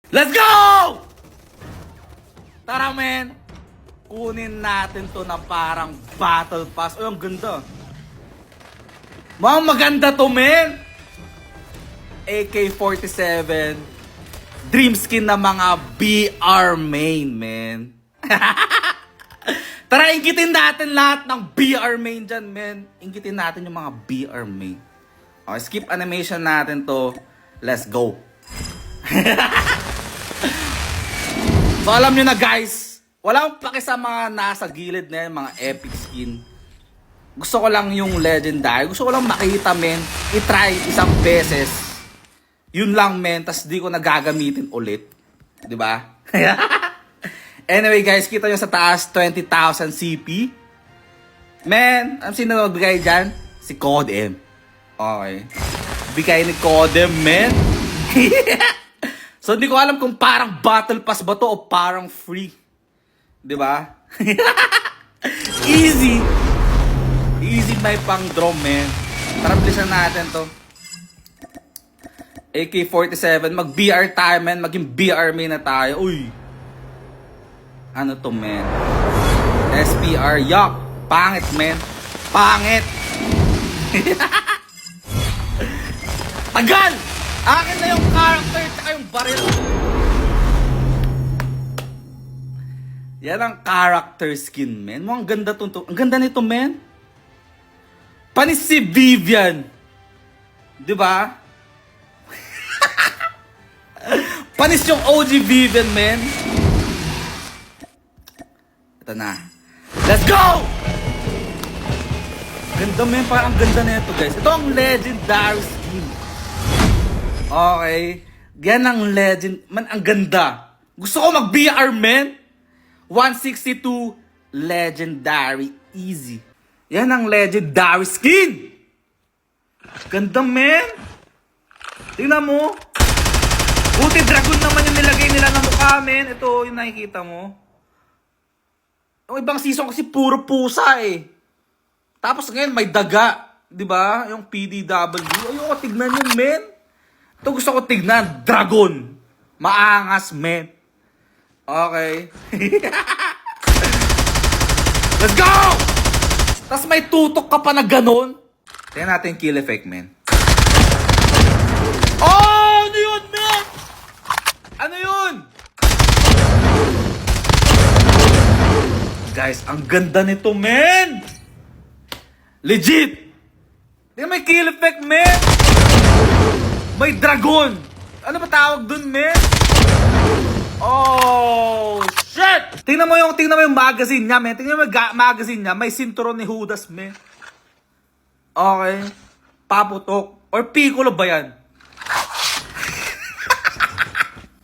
Let's go! Tara, men. Kunin natin to na parang battle pass. Uy, ang ganda. Mukhang maganda to, men. AK-47. Dream skin na mga BR main, men. Tara, inggitin natin lahat ng BR main dyan, men. Inggitin natin yung mga BR main. Okay, skip animation natin to. Let's go. So alam nyo na guys, wala akong pake sa mga nasa gilid na yan, mga epic skin. Gusto ko lang yung legendary. Gusto ko lang makita, men. I-try isang beses. Yun lang, men. Tas di ko nagagamitin ulit. Diba? Anyway guys, kita nyo sa taas, 20,000 CP. Men, ang sino nagbigay dyan? Si Codem. Okay. Bigay ni Codem, men. So, hindi ko alam kung parang battle pass ba to o parang free. Diba? Easy. Easy may pang draw, man. Tara, bilisan natin to. AK-47. Mag-BR tayo, man. Maging BR main na tayo. Uy. Ano to, man? SPR. Yuck. Pangit, man. Pangit. Tagal! Akin na yung character at yung baril. Yan ang character skin, men. Ang ganda to. Ang ganda nito, men. Panis si Vivian. Diba? Panis yung OG Vivian, men. Ito na. Let's go! Ganda, men. Parang ang ganda na ito, guys. Ito ang legendary skin. Okay. Yan ang legend. Man, ang ganda. Gusto ko mag-BR, men. 162 legendary easy. Yan ang legendary skin. Ganda, men. Tingnan mo. Buti dragon naman yung nilagay nila ng mukha, men. Ito yung nakikita mo. Yung ibang season kasi puro pusa eh. Tapos ngayon may daga. Diba? Yung PDW. Ayoko tignan yun, men. Ito gusto ko tignan. Dragon. Maangas, men. Okay. Let's go! Tapos may tutok ka pa na ganun. Tingnan natin yung kill effect, men. Oh! Ano yun, men? Ano yun? Guys, ang ganda nito, men. Legit. Tingnan may kill effect, men. May dragon! Ano ba tawag dun, men? Oh, shit! Tingnan mo yung magazine niya, men. Tingnan mo yung magazine niya. May sinturon ni Judas, men. Okay. Paputok. Or Piccolo ba yan?